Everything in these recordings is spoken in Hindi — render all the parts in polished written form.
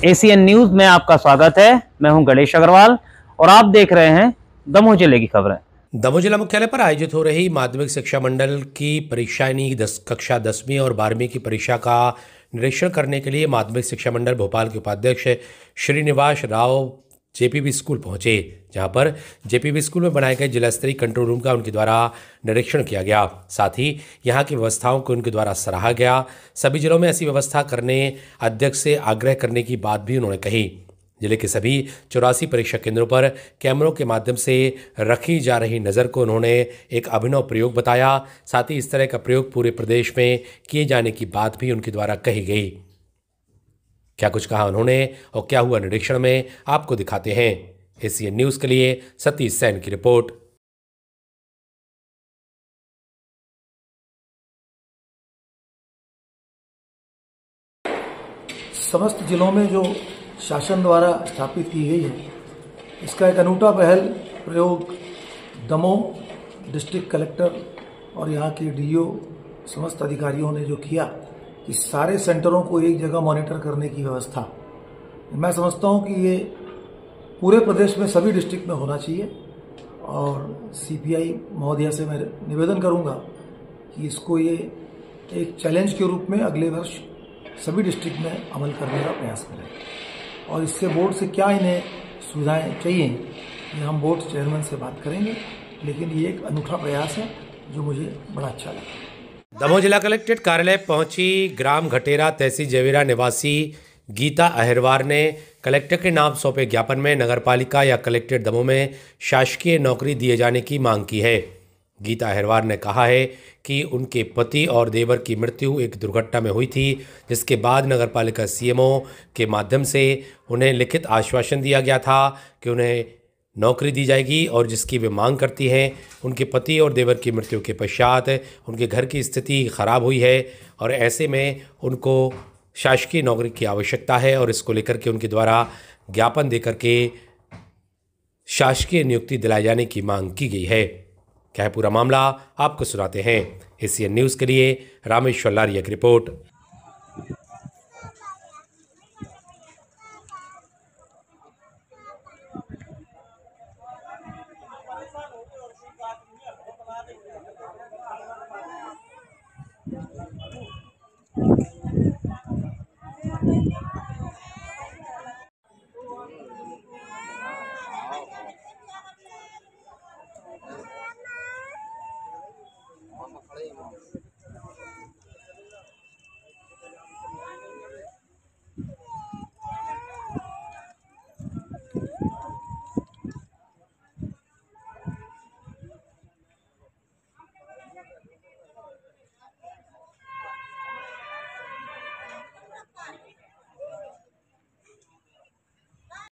एसीएन न्यूज में आपका स्वागत है। मैं हूं गणेश अग्रवाल और आप देख रहे हैं दमोह जिले की खबरें। दमोह जिला मुख्यालय पर आयोजित हो रही माध्यमिक शिक्षा मंडल की परीक्षाएं कक्षा 10वीं और 12वीं की परीक्षा का निरीक्षण करने के लिए माध्यमिक शिक्षा मंडल भोपाल के उपाध्यक्ष श्रीनिवास राव जेपीबी स्कूल पहुंचे, जहां पर जेपीबी स्कूल में बनाए गए जिला स्तरीय कंट्रोल रूम का उनके द्वारा निरीक्षण किया गया। साथ ही यहां की व्यवस्थाओं को उनके द्वारा सराहा गया। सभी जिलों में ऐसी व्यवस्था करने अध्यक्ष से आग्रह करने की बात भी उन्होंने कही। जिले के सभी 84 परीक्षा केंद्रों पर कैमरों के माध्यम से रखी जा रही नज़र को उन्होंने एक अभिनव प्रयोग बताया। साथ ही इस तरह का प्रयोग पूरे प्रदेश में किए जाने की बात भी उनके द्वारा कही गई। क्या कुछ कहा उन्होंने और क्या हुआ निरीक्षण में, आपको दिखाते हैं। एसीएन न्यूज़ के लिए सतीश सैन की रिपोर्ट। समस्त जिलों में जो शासन द्वारा स्थापित की गई है, इसका एक अनूठा पहल प्रयोग दमोह डिस्ट्रिक्ट कलेक्टर और यहाँ के डीओ समस्त अधिकारियों ने जो किया कि सारे सेंटरों को एक जगह मॉनिटर करने की व्यवस्था, मैं समझता हूँ कि ये पूरे प्रदेश में सभी डिस्ट्रिक्ट में होना चाहिए। और सीपीआई महोदया से मैं निवेदन करूँगा कि इसको ये एक चैलेंज के रूप में अगले वर्ष सभी डिस्ट्रिक्ट में अमल करने का प्रयास करें। और इससे बोर्ड से क्या इन्हें सुविधाएं चाहिए, ये हम बोर्ड चेयरमैन से बात करेंगे, लेकिन ये एक अनूठा प्रयास है जो मुझे बड़ा अच्छा लगा। दमोह जिला कलेक्ट्रेट कार्यालय पहुंची ग्राम घटेरा तहसील जवेरा निवासी गीता अहिरवार ने कलेक्टर के नाम सौंपे ज्ञापन में नगरपालिका या कलेक्ट्रेट दमोह में शासकीय नौकरी दिए जाने की मांग की है। गीता अहिरवार ने कहा है कि उनके पति और देवर की मृत्यु एक दुर्घटना में हुई थी, जिसके बाद नगरपालिका सीएमओ के माध्यम से उन्हें लिखित आश्वासन दिया गया था कि उन्हें नौकरी दी जाएगी, और जिसकी वे मांग करती हैं। उनके पति और देवर की मृत्यु के पश्चात उनके घर की स्थिति खराब हुई है और ऐसे में उनको शासकीय नौकरी की आवश्यकता है, और इसको लेकर के उनके द्वारा ज्ञापन देकर के शासकीय नियुक्ति दिलाए जाने की मांग की गई है। क्या है पूरा मामला, आपको सुनाते हैं। एसीएन न्यूज़ के लिए रामेश्वर लारिया की रिपोर्ट।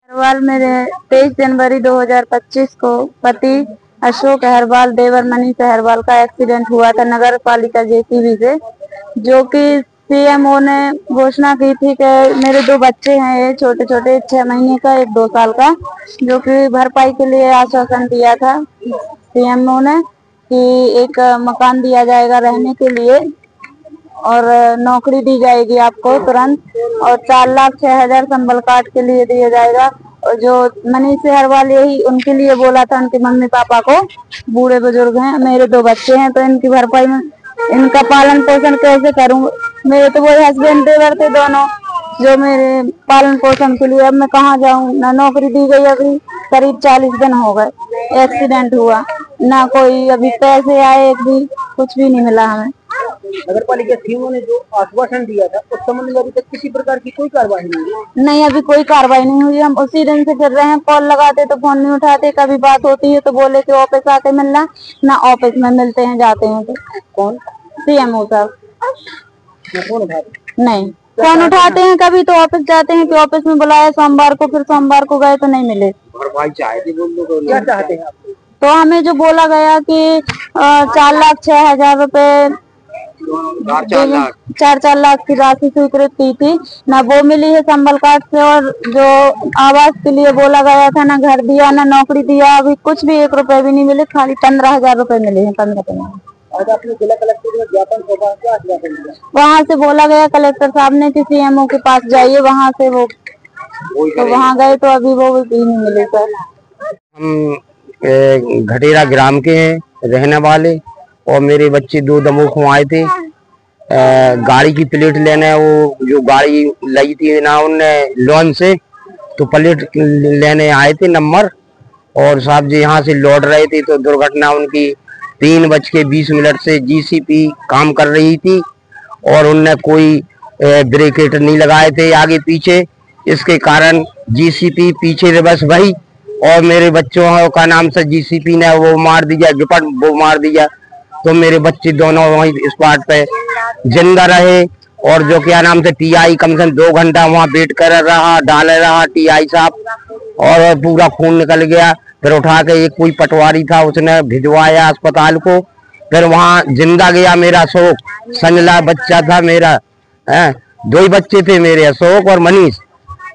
अहिरवाल मेरे 23 जनवरी 2025 को पति अशोक अहिरवाल देवर मनीष अहिरवाल का एक्सीडेंट हुआ था नगर पालिका जेसीबी से, जो कि सीएमओ ने घोषणा की थी कि मेरे 2 बच्चे हैं, ये छोटे छोटे 6 महीने का, 1 2 साल का, जो कि भरपाई के लिए आश्वासन दिया था सीएमओ ने कि एक मकान दिया जाएगा रहने के लिए और नौकरी दी जाएगी आपको तुरंत, और 4,06,000 संबल कार्ड के लिए दिया जाएगा। और जो मनीष अहिरवाल यही उनके लिए बोला था, उनके मम्मी पापा को, बूढ़े बुजुर्ग हैं, मेरे 2 बच्चे हैं, तो इनकी भरपाई में इनका पालन पोषण कैसे करूं? मेरे तो वो हस्बैंड देवर थे दोनों जो मेरे पालन पोषण के लिए, अब मैं कहाँ जाऊं? ना नौकरी दी गई, अभी करीब 40 दिन हो गए एक्सीडेंट हुआ, ना कोई अभी पैसे आए, एक भी कुछ भी नहीं मिला हमें। नगर पालिका सीएमओ ने जो आश्वासन दिया था उस संबंध में अभी तक किसी प्रकार की कोई कार्रवाई नहीं हुई? नहीं, अभी कोई कार्रवाई नहीं हुई। हम उसी दिन से फिर रहे हैं, कॉल लगाते तो फोन नहीं उठाते, कभी बात होती है तो बोले कि ऑफिस आके मिलना, ना ऑफिस में मिलते हैं, जाते हैं तो कौन? सीएमओ साहब। फोन उठाते नहीं, फोन उठाते हैं कभी तो ऑफिस जाते हैं कि ऑफिस में बुलाया सोमवार को, फिर सोमवार को गए तो नहीं मिले। भरपाई चाहते क्या चाहते हैं आप? तो हमें जो बोला गया कि 4,06,000 रुपए 4 लाख की राशि स्वीकृत की थी, ना वो मिली है संबल कार्ड से, और जो आवास के लिए बोला गया था ना घर दिया ना नौकरी दिया, अभी कुछ भी 1 रुपए भी नहीं मिले, खाली 15,000 रुपए मिले हैं। 15 आज आपने जिला कलेक्टर में ज्ञापन सौंपा, क्या ज्ञापन दिया? वहाँ से बोला गया कलेक्टर साहब ने कि सीएमओ के पास जाइए, वहाँ से वो तो वहाँ गए तो अभी वो भी नहीं मिले सर। हम घटेरा ग्राम के हैं रहने वाले, और मेरे बच्चे 2 दमोह को आए थे गाड़ी की प्लेट लेने। वो जो गाड़ी लाई थी ना उनने लोन से, तो प्लेट लेने आए थे नंबर, और साहब जी यहाँ से लौट रहे थे तो दुर्घटना उनकी 3:20 से जीसीपी काम कर रही थी, और उनने कोई ब्रेकेट नहीं लगाए थे आगे पीछे, इसके कारण जीसीपी पीछे रिवर्स भई और मेरे बच्चों का नाम से जीसीपी ने वो मार दिया, गिपट वो मार दिया। तो मेरे बच्चे दोनों वहीं स्पॉट पे जिंदा रहे, और जो क्या नाम से टीआई कम से कम 2 घंटा वहाँ वेट कर रहा, डाल रहा टीआई साहब, और पूरा खून निकल गया। फिर उठा के एक कोई पटवारी था उसने भिजवाया अस्पताल को, फिर वहाँ जिंदा गया मेरा अशोक, संजला बच्चा था मेरा, 2 ही बच्चे थे मेरे, अशोक और मनीष।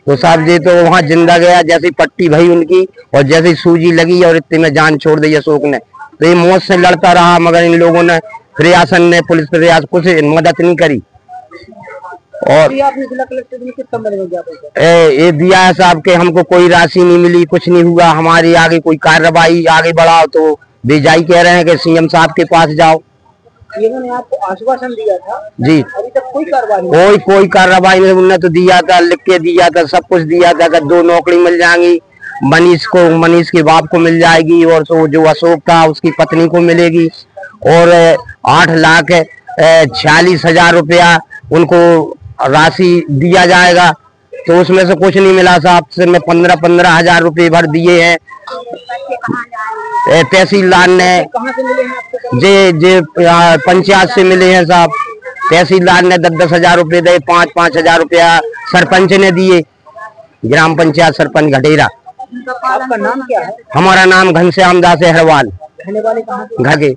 तो साहब जी तो वहाँ जिंदा गया, जैसे पट्टी भई उनकी और जैसे सूजी लगी और इतने में जान छोड़ दी अशोक ने। तो ये मौत से लड़ता रहा, मगर इन लोगों ने, प्रशासन ने, पुलिस प्रशासन कुछ मदद नहीं करी। और आपने जिला कलेक्टर ने कितना ये दिया है साहब के हमको कोई राशि नहीं मिली, कुछ नहीं हुआ, हमारी आगे कोई कार्रवाई आगे बढ़ाओ तो बेजाई कह रहे हैं कि सीएम साहब के पास जाओ। इन्होंने आपको आश्वासन दिया था जी, अभी तक कोई कार्रवाई कोई कार्रवाई नहीं। उन्होंने तो दिया था, लिख के दिया था, सब कुछ दिया था कि 2 नौकरी मिल जाएंगी, मनीष के बाप को मिल जाएगी, और तो जो अशोक था उसकी पत्नी को मिलेगी, और 8,46,000 रुपया उनको राशि दिया जाएगा। तो उसमें से कुछ नहीं मिला साहब से। मैं 15,000 रुपये भर दिए हैं तहसीलदार ने। कहाँ से मिले हैं आपको? जे पंचायत से मिले हैं साहब। तहसीलदार ने 10,000 रुपये दे, 5,000 रुपया सरपंच ने दिए, ग्राम पंचायत सरपंच घटेरा। आपका नाम क्या है? हमारा नाम घनश्याम दास अहरवाल, रहने वाले कहाँ के? घगे।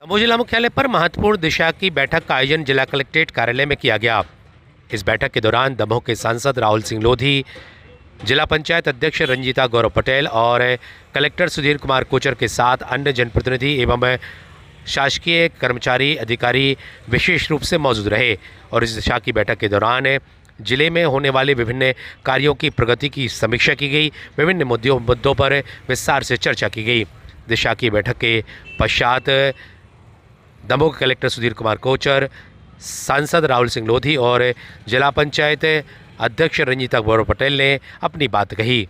दमोह जिला मुख्यालय पर महत्वपूर्ण दिशा की बैठक का आयोजन जिला कलेक्ट्रेट कार्यालय में किया गया। इस बैठक के दौरान दमोह के सांसद राहुल सिंह लोधी, जिला पंचायत अध्यक्ष रंजीता गौरव पटेल और कलेक्टर सुधीर कुमार कोचर के साथ अन्य जनप्रतिनिधि एवं शासकीय कर्मचारी अधिकारी विशेष रूप से मौजूद रहे, और इस दिशा की बैठक के दौरान जिले में होने वाले विभिन्न कार्यों की प्रगति की समीक्षा की गई, विभिन्न मुद्दों पर विस्तार से चर्चा की गई। दिशा की बैठक के पश्चात दमोह के कलेक्टर सुधीर कुमार कोचर, सांसद राहुल सिंह लोधी और जिला पंचायत अध्यक्ष रंजीता गौरव पटेल ने अपनी बात कही।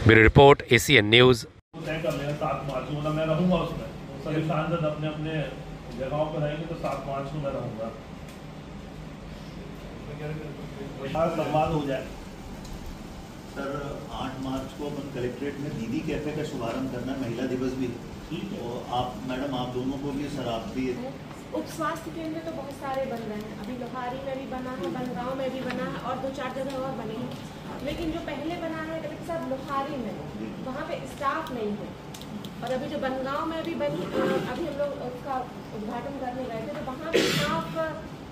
Bureau report, ACN news. तय कर लिया 7 मार्च को मैं रहूँगा उसमें, सभी सांसद अपने अपने जगहों पर रहेंगे, तो 7 मार्च को मैं रहूँगा। संवाद हो जाए सर। 8 मार्च को अपन कलेक्ट्रेट में दीदी कैफे का शुभारंभ करना है, महिला दिवस भी। तो आप मैडम, आप दोनों को भी सर, आप भी उप स्वास्थ्य केंद्र तो बहुत सारे बन रहे हैं, अभी लोहारी में भी बना है, बनगांव में भी बना है, और 2-4 जगह और बने हैं। लेकिन जो पहले बना है कलेक्टर साहब लोहारी में, वहाँ पे स्टाफ नहीं है, और अभी जो बनगांव में भी अभी हम लोग उसका उद्घाटन करने गए थे, तो वहाँ पे स्टाफ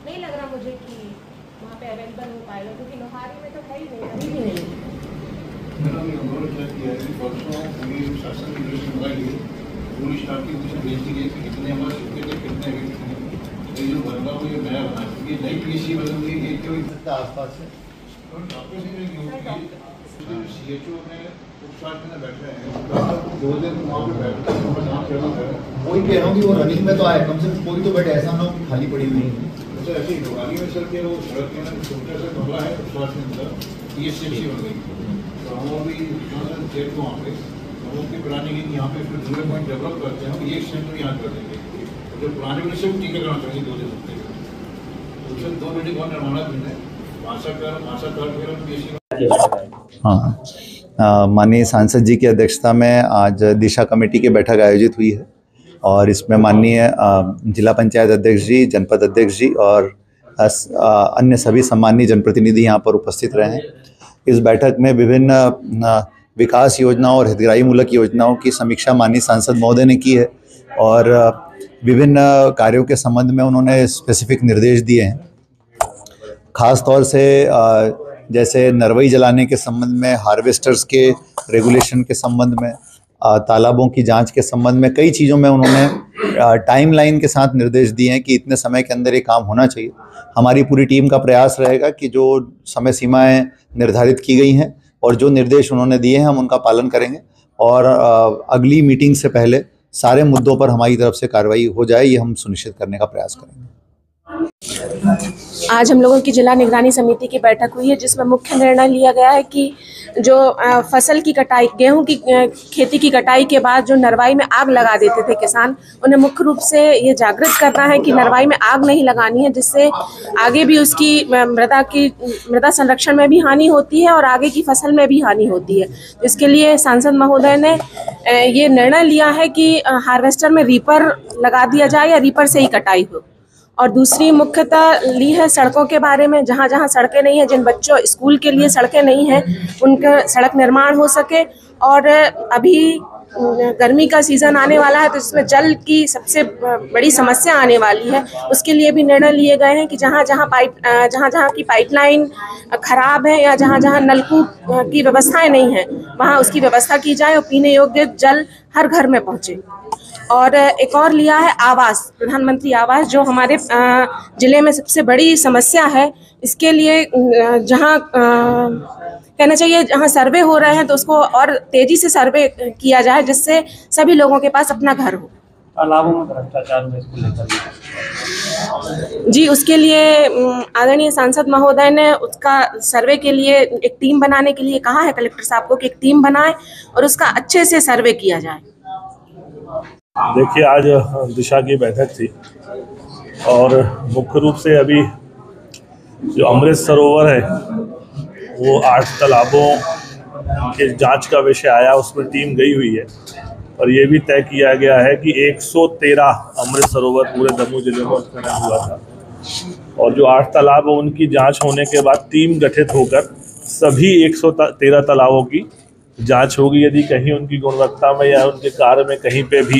नहीं लग रहा मुझे कि वहाँ पे अवेलेबल हो पाएगा, क्योंकि लोहारी में तो है ही नहीं, अभी भी नहीं। पूरी स्टाफ की मुझे भेज दी गई कि कितने हमारे कितने ये जो बन रहा हो, ये नया बना, ये नई पीएससी बन गई, ये क्यों आसपास से CHO ने उपस्वास्थ्य में बैठ रहे हैं 2 दिन वहाँ पे बैठते हैं। वही कह रहा हूँ कि वो रनिंग में तो आए, कम से कम कोई तो बैठे, ऐसा ना हो कि खाली पड़ी हुई है। तो ऐसे ही लोहारी में सर के वो सड़क के ना छोटा सा कमरा है उपस्वास्थ्य में, PSCC बन गई। तो हम अभी चेक वहाँ पे की प्लानिंग है, यहाँ पे फिर पॉइंट डेवलप करते हैं, ये सेंटर यहाँ कर देंगे। जो पुराने में सिर्फ टीकाकरण करेंगे 2 दिन तो उसमें 2 बिल्डिंग और निर्माणाधीन है, 62 हाँ, माननीय सांसद जी की अध्यक्षता में आज दिशा कमेटी की बैठक आयोजित हुई है, और इसमें माननीय जिला पंचायत अध्यक्ष जी, जनपद अध्यक्ष जी और अन्य सभी सम्मानीय जनप्रतिनिधि यहाँ पर उपस्थित रहे हैं। इस बैठक में विभिन्न विकास योजनाओं और हितग्राही मूलक योजनाओं की समीक्षा माननीय सांसद महोदय ने की है, और विभिन्न कार्यों के संबंध में उन्होंने स्पेसिफिक निर्देश दिए हैं। खास तौर से जैसे नरवई जलाने के संबंध में, हार्वेस्टर्स के रेगुलेशन के संबंध में, तालाबों की जांच के संबंध में, कई चीज़ों में उन्होंने टाइमलाइन के साथ निर्देश दिए हैं कि इतने समय के अंदर ये काम होना चाहिए। हमारी पूरी टीम का प्रयास रहेगा कि जो समय सीमाएं निर्धारित की गई हैं और जो निर्देश उन्होंने दिए हैं हम उनका पालन करेंगे और अगली मीटिंग से पहले सारे मुद्दों पर हमारी तरफ से कार्रवाई हो जाए, ये हम सुनिश्चित करने का प्रयास करेंगे। आज हम लोगों की जिला निगरानी समिति की बैठक हुई है, जिसमें मुख्य निर्णय लिया गया है कि जो फसल की कटाई, गेहूं की खेती की कटाई के बाद जो नरवाई में आग लगा देते थे किसान, उन्हें मुख्य रूप से ये जागृत करना है कि नरवाई में आग नहीं लगानी है, जिससे आगे भी उसकी मृदा संरक्षण में भी हानि होती है और आगे की फसल में भी हानि होती है। इसके लिए सांसद महोदय ने ये निर्णय लिया है कि हार्वेस्टर में रीपर लगा दिया जाए या रीपर से ही कटाई हो। और दूसरी मुख्यतः ली है सड़कों के बारे में, जहाँ जहाँ सड़कें नहीं हैं, जिन बच्चों स्कूल के लिए सड़कें नहीं हैं, उनका सड़क निर्माण हो सके। और अभी गर्मी का सीज़न आने वाला है, तो इसमें जल की सबसे बड़ी समस्या आने वाली है। उसके लिए भी निर्णय लिए गए हैं कि जहाँ जहाँ की पाइपलाइन खराब है या जहाँ जहाँ नलकूप की व्यवस्थाएं नहीं हैं, वहाँ उसकी व्यवस्था की जाए और पीने योग्य जल हर घर में पहुँचे। और एक और लिया है आवास, प्रधानमंत्री आवास, जो हमारे ज़िले में सबसे बड़ी समस्या है। इसके लिए जहाँ कहना चाहिए जहाँ सर्वे हो रहे हैं तो उसको और तेज़ी से सर्वे किया जाए, जिससे सभी लोगों के पास अपना घर हो। तालाबों में भ्रष्टाचार में इसको लेकर जी, उसके लिए आदरणीय सांसद महोदय ने उसका सर्वे के लिए एक टीम बनाने के लिए कहा है कलेक्टर साहब को कि एक टीम बनाए और उसका अच्छे से सर्वे किया जाए। देखिए, आज दिशा की बैठक थी और मुख्य रूप से अभी जो अमृत सरोवर है वो 8 तालाबों के जांच का विषय आया, उसमें टीम गई हुई है और ये भी तय किया गया है कि 113 अमृत सरोवर पूरे दमोह जिले में उत्खनन हुआ था और जो 8 तालाब है उनकी जांच होने के बाद टीम गठित होकर सभी 113 तालाबों की जांच होगी। यदि कहीं उनकी गुणवत्ता में या उनके कार्य में कहीं पे भी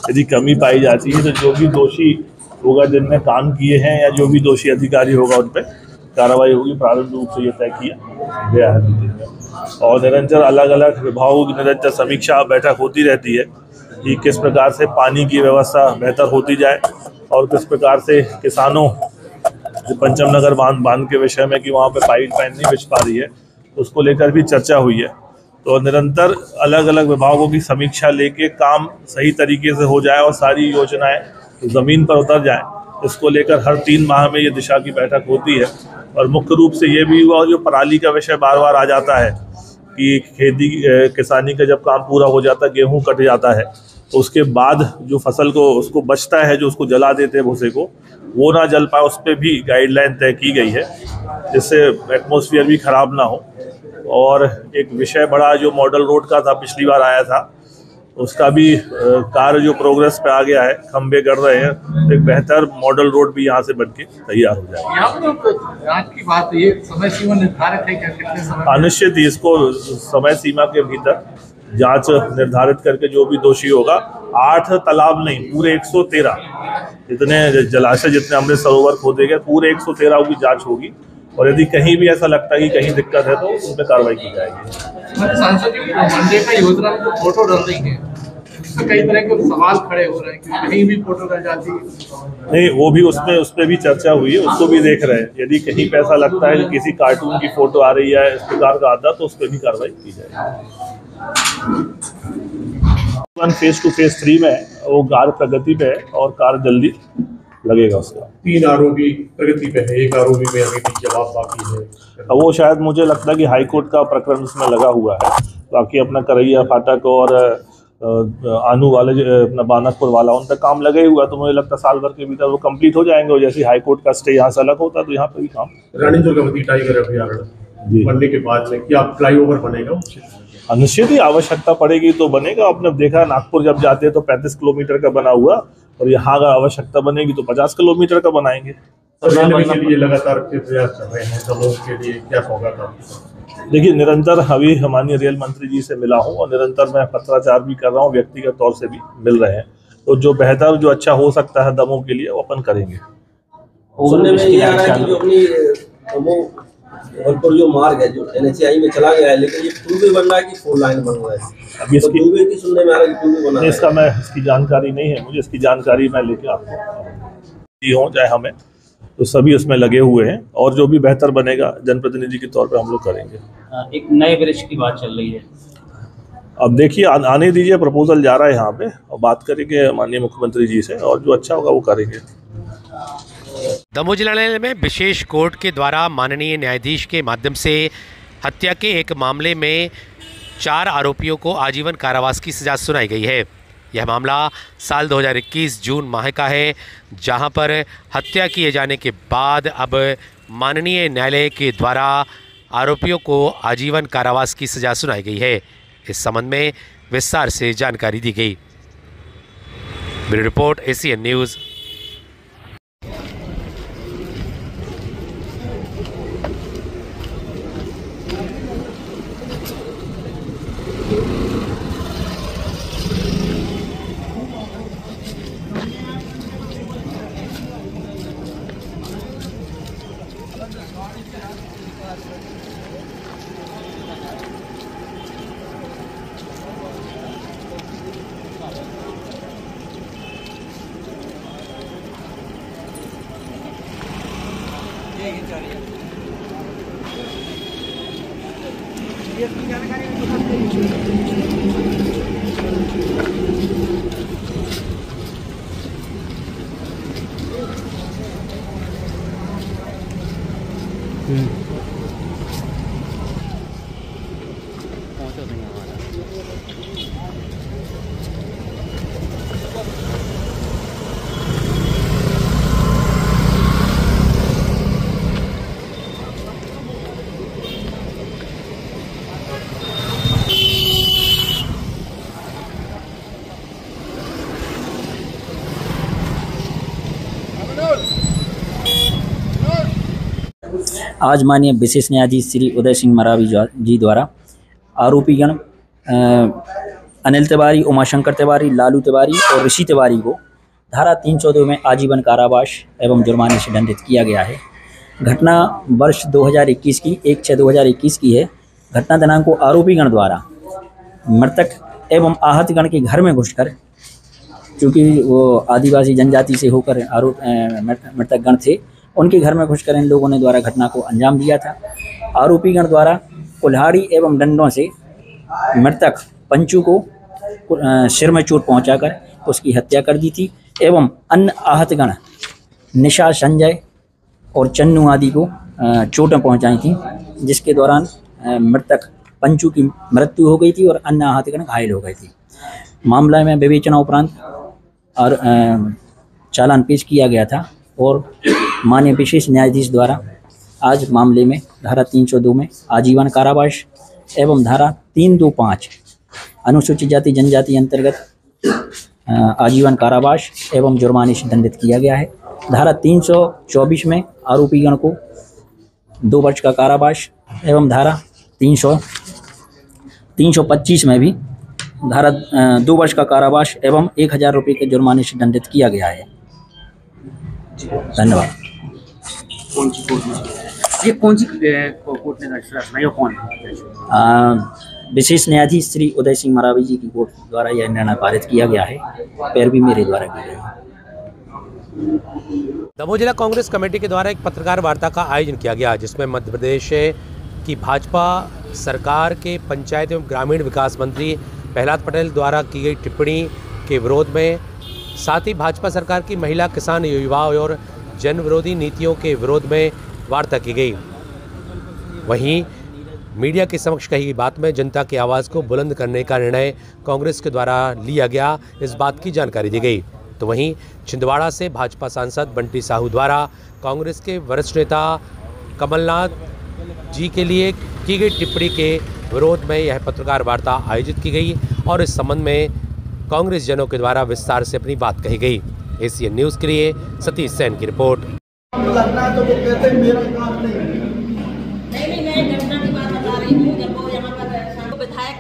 यदि कमी पाई जाती है तो जो भी दोषी होगा, जिनने काम किए हैं या जो भी दोषी अधिकारी होगा, उन पर कार्रवाई होगी। प्रारंभिक रूप से ये तय किया गया है और निरंतर अलग अलग विभागों की निरंतर समीक्षा बैठक होती रहती है कि किस प्रकार से पानी की व्यवस्था बेहतर होती जाए और किस प्रकार से किसानों जो पंचम नगर बांध के विषय में कि वहाँ पे पाइपलाइन नहीं बिछ पा रही है, उसको लेकर भी चर्चा हुई है। तो निरंतर अलग अलग विभागों की समीक्षा लेके काम सही तरीके से हो जाए और सारी योजनाएं ज़मीन पर उतर जाएं, इसको लेकर हर 3 माह में ये दिशा की बैठक होती है। और मुख्य रूप से ये भी हुआ, जो पराली का विषय बार बार आ जाता है कि खेती किसानी का जब काम पूरा हो जाता है, गेहूँ कट जाता है, तो उसके बाद जो फसल को उसको बचता है, जो उसको जला देते हैं भूसे को, वो ना जल पाए, उस पर भी गाइडलाइन तय की गई है जिससे एटमॉस्फेयर भी ख़राब ना हो। और एक विषय बड़ा जो मॉडल रोड का था, पिछली बार आया था, उसका भी कार्य जो प्रोग्रेस पे आ गया है, खंबे गड़ रहे हैं, तो एक बेहतर मॉडल रोड भी यहाँ से बनके तैयार हो जाएगा। यहाँ पर जांच की बात, ये समय सीमा निर्धारित है क्या, कितने समय? अनिश्चित ही इसको समय सीमा के भीतर जांच निर्धारित करके जो भी दोषी होगा, 8 तालाब नहीं, पूरे 113 जितने जलाशय, जितने अमृत सरोवर खोदे गए, पूरे 113 की जाँच होगी और यदि कहीं भी ऐसा लगता है कि कहीं दिक्कत है तो उन पर कार्रवाई की जाएगी। सांसद जी, मनरेगा योजना में जो फोटो डल रही है, उसमें कई तरह के सवाल खड़े हो रहे हैं कि कहीं भी फोटो डल जाती है। नहीं, वो भी उस पर भी चर्चा हुई है, उसको भी देख रहे हैं। यदि कहीं पे ऐसा लगता है कि किसी कार्टून की फोटो आ रही है इस प्रकार का आता, तो उस पर भी कार्रवाई की जाएगी। फेज 2 फेज 3 में वो कार्य प्रगति पे है और कार्य जल्दी लगेगा उसका। 3 आरोपी प्रगति पे है, 1 आरोपी में अभी भी जवाब बाकी है। अब वो शायद मुझे लगता है कि हाई कोर्ट का प्रकरण उसमें लगा हुआ है, बाकी अपना करैया फाटक और आनू वाले अपना बानकपुर वाला, उन तक काम लगे हुआ, तो मुझे लगता है साल भर के भीतर वो कंप्लीट हो जाएंगे। और जैसे हाई कोर्ट का स्टे यहाँ से अलग होता है तो यहाँ पर भी काम। रानी दुर्गावती टाइगर अभयारण्य बनने के बाद में क्या फ्लाईओवर बनेगा? निश्चित ही आवश्यकता पड़ेगी तो बनेगा। आपने देखा नागपुर जब जाते हैं तो 35 किलोमीटर का बना हुआ, और यहाँ अगर आवश्यकता बनेगी तो 50 किलोमीटर का बनाएंगे। के लिए लगातार प्रयास चल रहे हैं, दमोह के लिए क्या होगा था? देखिए, निरंतर अभी हमारी रेल मंत्री जी से मिला हूँ और निरंतर मैं पत्राचार भी कर रहा हूँ, व्यक्तिगत तौर से भी मिल रहे हैं। तो जो बेहतर, जो अच्छा हो सकता है दमोह के लिए, वो अपन करेंगे। सुनने में ये आ रहा है कि जो अपनी दमोह जबलपुर जो मार्ग है जो NHAI में चला गया है, लेकिन ये टू वे बन रहा है कि 4 लाइन बन रहा है? अभी इसकी टू वे की सुनने में आ रहा है कि टू वे बना है। इसकी जानकारी नहीं है मुझे, इसकी जानकारी मैं लेके आपको हो जाए हमें, तो सभी उसमें लगे हुए हैं और जो भी बेहतर बनेगा जनप्रतिनिधि के तौर पे हम लोग करेंगे। एक नए ब्रिज की बात चल रही है, अब देखिए आने दीजिए, प्रपोजल जा रहा है यहाँ पे और बात करेंगे माननीय मुख्यमंत्री जी से और जो अच्छा होगा वो करेंगे। दमोह जिला न्यायालय में विशेष कोर्ट के द्वारा माननीय न्यायाधीश के माध्यम से हत्या के एक मामले में 4 आरोपियों को आजीवन कारावास की सजा सुनाई गई है। यह मामला साल 2021 जून माह का है, जहां पर हत्या किए जाने के बाद अब माननीय न्यायालय के द्वारा आरोपियों को आजीवन कारावास की सजा सुनाई गई है। इस संबंध में विस्तार से जानकारी दी गई। Bureau report ACN news. आज माननीय विशेष न्यायाधीश श्री उदय सिंह मरावी जी द्वारा आरोपीगण अनिल तिवारी, उमाशंकर तिवारी, लालू तिवारी और ऋषि तिवारी को धारा 302 में आजीवन कारावास एवं जुर्माने से दंडित किया गया है। घटना वर्ष 2021 की 1/6/2021 की है। घटना दिनांक को आरोपीगण द्वारा मृतक एवं आहतगण के घर में घुसकर, चूँकि वो आदिवासी जनजाति से होकर मृतक गण थे, उनके घर में घुसकर इन लोगों ने द्वारा घटना को अंजाम दिया था। आरोपीगण द्वारा कुल्हाड़ी एवं डंडों से मृतक पंचू को सिर में चोट पहुंचाकर उसकी हत्या कर दी थी एवं अन्य आहतगण निशा, संजय और चन्नू आदि को चोटें पहुंचाई थी, जिसके दौरान मृतक पंचू की मृत्यु हो गई थी और अन्य आहतगण घायल हो गए थे। मामला में विवेचना उपरांत और चालान पेश किया गया था और माननीय विशेष न्यायाधीश द्वारा आज मामले में धारा 302 में आजीवन कारावास एवं धारा 325 अनुसूचित जाति जनजाति अंतर्गत आजीवन कारावास एवं जुर्माने से दंडित किया गया है। धारा 324 में आरोपीगण को 2 वर्ष का कारावास एवं धारा 325 में भी धारा 2 वर्ष का कारावास एवं 1000 रुपये के जुर्माने से दंडित किया गया है। धन्यवाद। ये कौन सी कोर्ट ने फैसला सुनाया, कौन? विशेष न्यायाधीश श्री उदय सिंह मरावी जी की कोर्ट द्वारा यह निर्णय पारित किया गया है, पैरवी मेरे द्वारा की गई है। दमोह जिला कांग्रेस कमेटी के द्वारा एक पत्रकार वार्ता का आयोजन किया गया, जिसमें मध्य प्रदेश की भाजपा सरकार के पंचायत एवं ग्रामीण विकास मंत्री प्रहलाद पटेल द्वारा की गई टिप्पणी के विरोध में, साथ ही भाजपा सरकार की महिला, किसान, युवा और जन विरोधी नीतियों के विरोध में वार्ता की गई। वहीं मीडिया के समक्ष कही गई बात में जनता की आवाज़ को बुलंद करने का निर्णय कांग्रेस के द्वारा लिया गया, इस बात की जानकारी दी गई। तो वहीं छिंदवाड़ा से भाजपा सांसद बंटी साहू द्वारा कांग्रेस के वरिष्ठ नेता कमलनाथ जी के लिए की गई टिप्पणी के विरोध में यह पत्रकार वार्ता आयोजित की गई और इस संबंध में कांग्रेस जनों के द्वारा विस्तार से अपनी बात कही गई। ACN न्यूज़ के लिए सतीश सेन की रिपोर्ट। लगना तो वो कहते हैं मेरा काम नहीं। मैं घटना की बात बता रही हूँ। जब वो यहाँ पर विधायक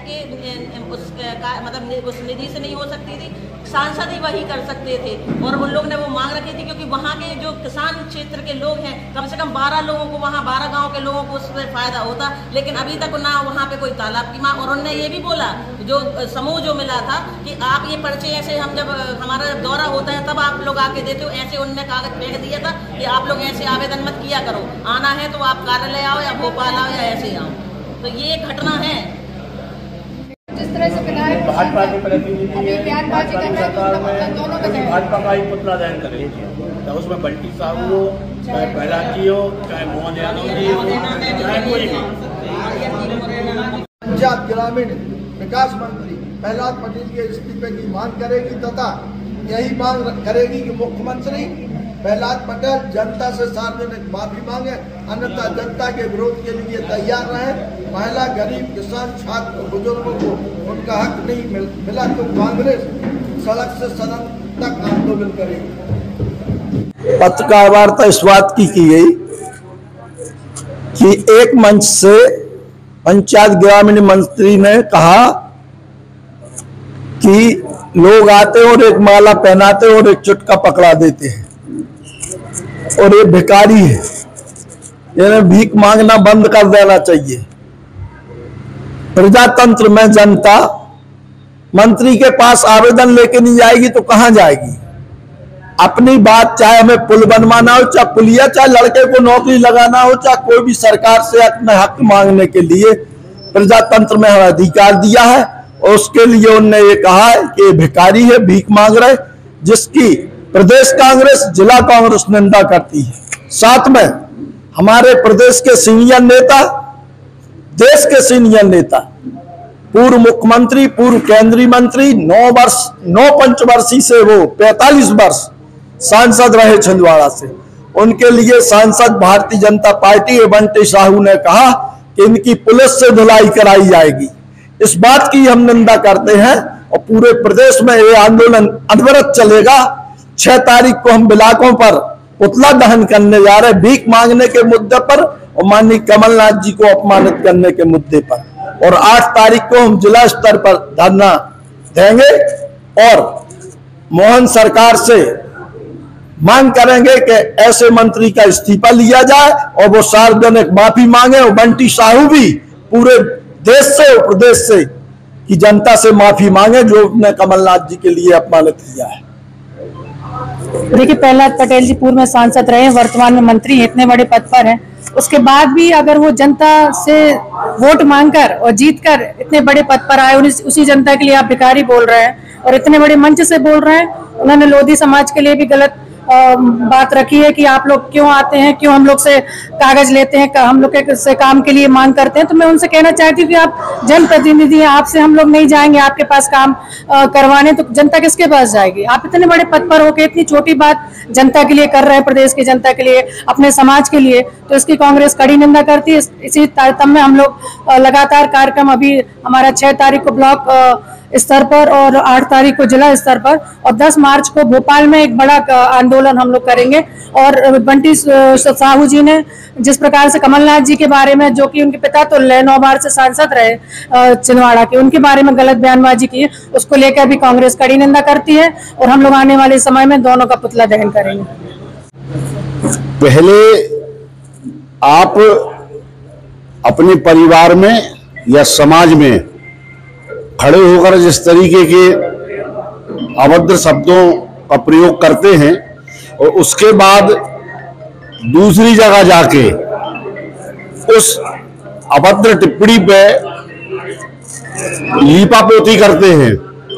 मतलब उस निधि से नहीं हो सकती थी, सांसद ही वही कर सकते थे। और उन लोग ने वो मांग रखी थी क्योंकि वहाँ के जो किसान क्षेत्र के लोग हैं, कम से कम 12 लोगों को, वहाँ 12 गांव के लोगों को उससे फायदा होता, लेकिन अभी तक ना वहाँ पे कोई तालाब की मांग। और उन्होंने ये भी बोला, जो समूह जो मिला था, कि आप ये पर्चे ऐसे, हम जब हमारा दौरा होता है तब आप लोग आके देते हो, ऐसे उनने कागज फेंक दिया था कि आप लोग ऐसे आवेदन मत किया करो, आना है तो आप कार्यालय आओ या भोपाल आओ या ऐसे आओ। तो ये घटना है। जिस तरह से विधायक भाजपा के प्रतिनिधि सरकार में भाजपा का ही पुतला दहन करेंगे, तो उसमें बंटी साहब हो, चाहे प्रहलाद जी हो, चाहे मोहन यादव जी हो, चाहे कोई भी। पंचायत ग्रामीण विकास मंत्री प्रहलाद पटेल के इस्तीफे की मांग करेगी तथा यही मांग करेगी कि मुख्यमंत्री प्रहलाद पटेल जनता से सार्वजनिक माफी मांगे, अन्यथा जनता के विरोध के लिए तैयार रहे। महिला, गरीब, किसान, छात्र, बुजुर्गों को उनका हक नहीं मिला तो कांग्रेस सड़क से सदन तक आंदोलन करेगी। पत्रकार वार्ता इस बात की गई कि एक मंच से पंचायत ग्रामीण मंत्री ने कहा कि लोग आते और एक माला पहनाते और एक चुटका पकड़ा देते हैं और ये भिखारी है, इन्हें भीख मांगना बंद कर देना चाहिए। प्रजातंत्र में जनता मंत्री के पास आवेदन लेके नहीं जाएगी तो कहां जाएगी? अपनी बात, चाहे हमें पुल बनवाना हो, चाहे पुलिया, चाहे लड़के को नौकरी लगाना हो, चाहे कोई भी सरकार से अपने हक मांगने के लिए प्रजातंत्र में हमें अधिकार दिया है। और उसके लिए उन्होंने ये कहा है कि ये भिखारी है, भीख मांग रहे, जिसकी प्रदेश कांग्रेस, जिला कांग्रेस निंदा करती है। साथ में हमारे प्रदेश के सीनियर नेता, देश के सीनियर नेता, पूर्व मुख्यमंत्री, पूर्व केंद्रीय मंत्री, 9 पंचवर्षीय से वो 45 वर्ष सांसद रहे छिंदवाड़ा से, उनके लिए सांसद भारतीय जनता पार्टी बंटी साहू ने कहा कि इनकी पुलिस से धुलाई कराई जाएगी। इस बात की हम निंदा करते हैं और पूरे प्रदेश में ये आंदोलन अनवरत चलेगा। 6 तारीख को हम बिलाकों पर पुतला दहन करने जा रहे हैं, भीख मांगने के मुद्दे पर और माननीय कमलनाथ जी को अपमानित करने के मुद्दे पर। और 8 तारीख को हम जिला स्तर पर धरना देंगे और मोहन सरकार से मांग करेंगे कि ऐसे मंत्री का इस्तीफा लिया जाए और वो सार्वजनिक माफी मांगे। और बंटी साहू भी पूरे देश से और प्रदेश से की जनता से माफी मांगे जो उसने कमलनाथ जी के लिए अपमानित किया है। देखिए, प्रहलाद पटेल जी पूर्व में सांसद रहे, वर्तमान में मंत्री हैं, इतने बड़े पद पर हैं, उसके बाद भी अगर वो जनता से वोट मांगकर और जीतकर इतने बड़े पद पर आए, उसी जनता के लिए आप भिखारी बोल रहे हैं और इतने बड़े मंच से बोल रहे हैं। उन्होंने लोधी समाज के लिए भी गलत बात रखी है कि आप लोग क्यों आते हैं, क्यों हम लोग से कागज लेते हैं, हम लोग से काम के लिए मांग करते हैं। तो मैं उनसे कहना चाहती हूँ कि आप जनप्रतिनिधि हैं, आपसे हम लोग नहीं जाएंगे आपके पास काम करवाने, तो जनता किसके पास जाएगी? आप इतने बड़े पद पर होकर इतनी छोटी बात जनता के लिए कर रहे हैं, प्रदेश की जनता के लिए, अपने समाज के लिए, तो इसकी कांग्रेस कड़ी निंदा करती है। इसी तारतम्य में हम लोग लगातार कार्यक्रम, अभी हमारा 6 तारीख को ब्लॉक स्तर पर और 8 तारीख को जिला स्तर पर और 10 मार्च को भोपाल में एक बड़ा आंदोलन हम लोग करेंगे। और बंटी साहू जी ने जिस प्रकार से कमलनाथ जी के बारे में, जो कि उनके पिता तो 9 बार से सांसद रहे छिंदवाड़ा के, उनके बारे में गलत बयानबाजी की, उसको लेकर भी कांग्रेस कड़ी निंदा करती है और हम लोग आने वाले समय में दोनों का पुतला दहन करेंगे। पहले आप अपने परिवार में या समाज में खड़े होकर जिस तरीके के अभद्र शब्दों का प्रयोग करते हैं और उसके बाद दूसरी जगह जाके उस अभद्र टिप्पणी पे लीपापोती करते हैं,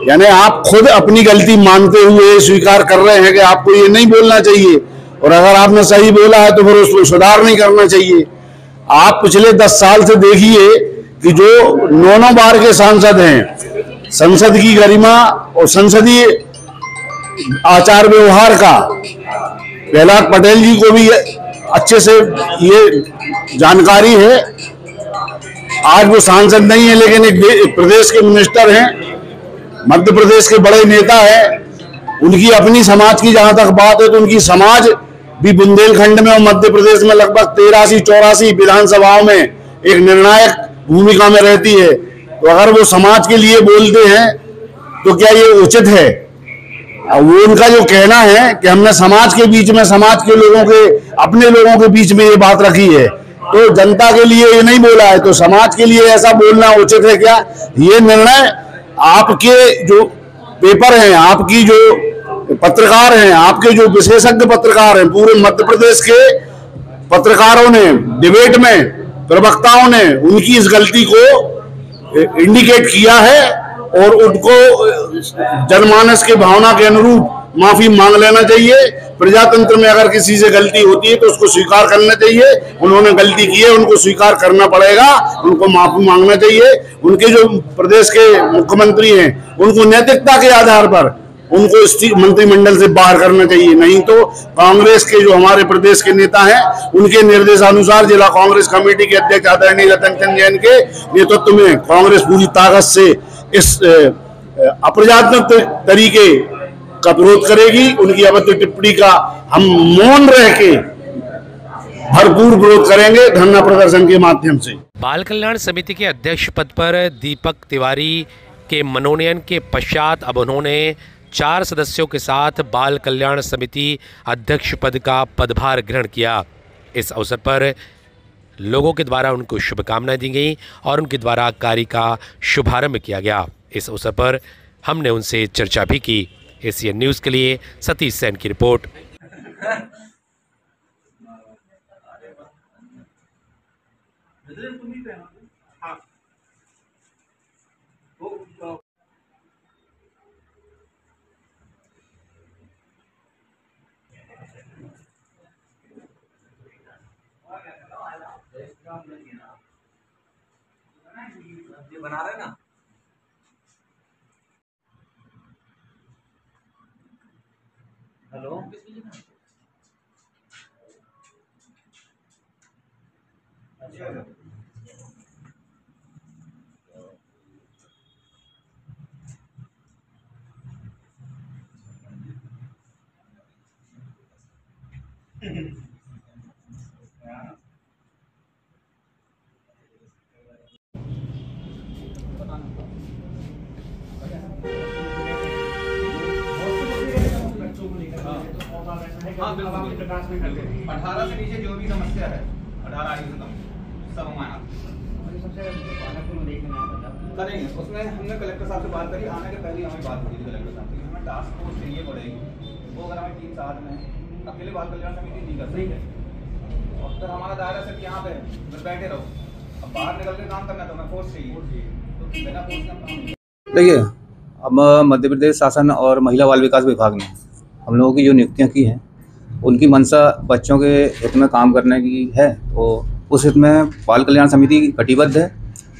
यानी आप खुद अपनी गलती मानते हुए स्वीकार कर रहे हैं कि आपको ये नहीं बोलना चाहिए और अगर आपने सही बोला है तो फिर उसको सुधार नहीं करना चाहिए। आप पिछले 10 साल से देखिए कि जो 9 बार के सांसद हैं, संसद की गरिमा और संसदीय आचार व्यवहार का प्रहलाद पटेल जी को भी अच्छे से ये जानकारी है। आज वो सांसद नहीं है लेकिन एक प्रदेश के मिनिस्टर हैं, मध्य प्रदेश के बड़े नेता हैं। उनकी अपनी समाज की जहां तक बात है तो उनकी समाज भी बुंदेलखंड में और मध्य प्रदेश में लगभग 83-84 विधानसभाओं में एक निर्णायक भूमिका में रहती है। तो अगर वो समाज के लिए बोलते हैं तो क्या ये उचित है? वो उनका जो कहना है कि हमने समाज के बीच में, समाज के लोगों के, अपने लोगों के बीच में ये बात रखी है, तो जनता के लिए ये नहीं बोला है, तो समाज के लिए ऐसा बोलना उचित है क्या? ये निर्णय आपके जो पेपर हैं, आपकी जो पत्रकार हैं, आपके जो विशेषज्ञ पत्रकार हैं, पूरे मध्य प्रदेश के पत्रकारों ने, डिबेट में प्रवक्ताओं ने उनकी इस गलती को इंडिकेट किया है और उनको जनमानस के भावना के अनुरूप माफी मांग लेना चाहिए। प्रजातंत्र में अगर किसी से गलती होती है तो उसको स्वीकार करना चाहिए। उन्होंने गलती की है, उनको स्वीकार करना पड़ेगा, उनको माफी मांगना चाहिए। उनके जो प्रदेश के मुख्यमंत्री हैं उनको नैतिकता के आधार पर उनको मंत्रिमंडल से बाहर करना चाहिए, नहीं तो कांग्रेस के जो हमारे प्रदेश के नेता हैं उनके निर्देशानुसार जिला कांग्रेस कमेटी के अध्यक्ष आदरणीय रतन चंद जैन के नेतृत्व में कांग्रेस पूरी ताकत से इस अप्रजातंत्र तरीके का विरोध करेगी। उनकी अभद्र टिप्पणी का हम मौन रह के भरपूर विरोध करेंगे धरना प्रदर्शन के माध्यम से। बाल कल्याण समिति के अध्यक्ष पद पर दीपक तिवारी के मनोनयन के पश्चात अब उन्होंने 4 सदस्यों के साथ बाल कल्याण समिति अध्यक्ष पद का पदभार ग्रहण किया। इस अवसर पर लोगों के द्वारा उनको शुभकामनाएं दी गई और उनके द्वारा कार्य का शुभारंभ किया गया। इस अवसर पर हमने उनसे चर्चा भी की। एशियन न्यूज़ के लिए सतीश सेन की रिपोर्ट। बना रहे ना। हेलो हाँ बिल्कुल 18 से नीचे जो भी समस्या है 18 आयु से कम सब हमारा करेंगे। उसमें हमने कलेक्टर साहब से बात करी, आने के पहले हमें बात हुई थी कलेक्टर साहब से, हमें टास्क फोर्स चाहिए पड़ेगी। वो अगर हमें टीम साथ में अकेले बाल कल्याण समिति नहीं कर सकते और फिर हमारा दायरा सिर्फ यहाँ पे बस बैठे रहो। अब बाहर निकल के काम करना तो हमें फोर्स चाहिए, तो बिना फोर्स का काम नहीं। देखिए, अब मध्य प्रदेश शासन और महिला बाल विकास विभाग ने हम लोगों की जो नियुक्तियाँ की हैं उनकी मंशा बच्चों के हित में काम करने की है, तो उस हित में बाल कल्याण समिति कटिबद्ध है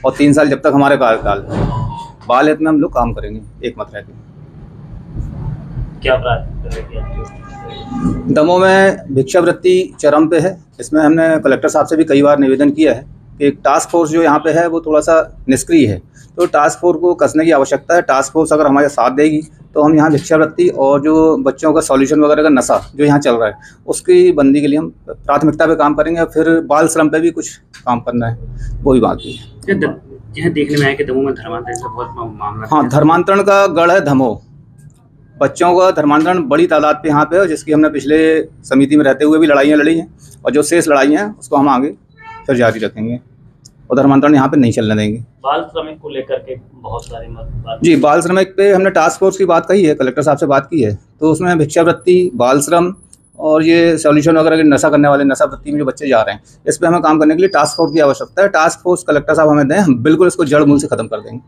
और 3 साल जब तक हमारे कार्यकाल है बाल हित में हम लोग काम करेंगे एक मत रह के। क्या प्राथमिकता है? दमों में भिक्षावृत्ति चरम पे है। इसमें हमने कलेक्टर साहब से भी कई बार निवेदन किया है कि एक टास्क फोर्स जो यहाँ पे है वो थोड़ा सा निष्क्रिय है, तो टास्क फोर्स को कसने की आवश्यकता है। टास्क फोर्स अगर हमारे साथ देगी तो हम यहाँ भिक्षावृत्ति और जो बच्चों का सॉल्यूशन वगैरह का नशा जो यहाँ चल रहा है उसकी बंदी के लिए हम प्राथमिकता पे काम करेंगे। फिर बाल श्रम पे भी कुछ काम करना है, वो भी बाकी है। यह देखने में आया कि दमोह में धर्मांतरण का बहुत मामला। हाँ, धर्मांतरण का गढ़ है दमोह। बच्चों का धर्मांतरण बड़ी तादाद पे यहाँ पे है, जिसकी हमने पिछले समिति में रहते हुए भी लड़ाइयाँ लड़ी हैं और जो शेष लड़ाइयाँ हैं उसको हम आगे फिर जारी रखेंगे और धर्मांतरण यहाँ पे नहीं चलने देंगे। बाल श्रमिक को लेकर के बहुत सारी बात जी, बाल श्रमिक पे हमने टास्क फोर्स की बात कही है, कलेक्टर साहब से बात की है, तो उसमें भिक्षावृत्ति, बाल श्रम और ये सॉल्यूशन वगैरह के नशा करने वाले नशावृत्ति में जो बच्चे जा रहे हैं इस पे हमें काम करने के लिए टास्क फोर्स की आवश्यकता है। टास्क फोर्स कलेक्टर साहब हमें दें, हम बिल्कुल इसको जड़ मूल से खत्म कर देंगे।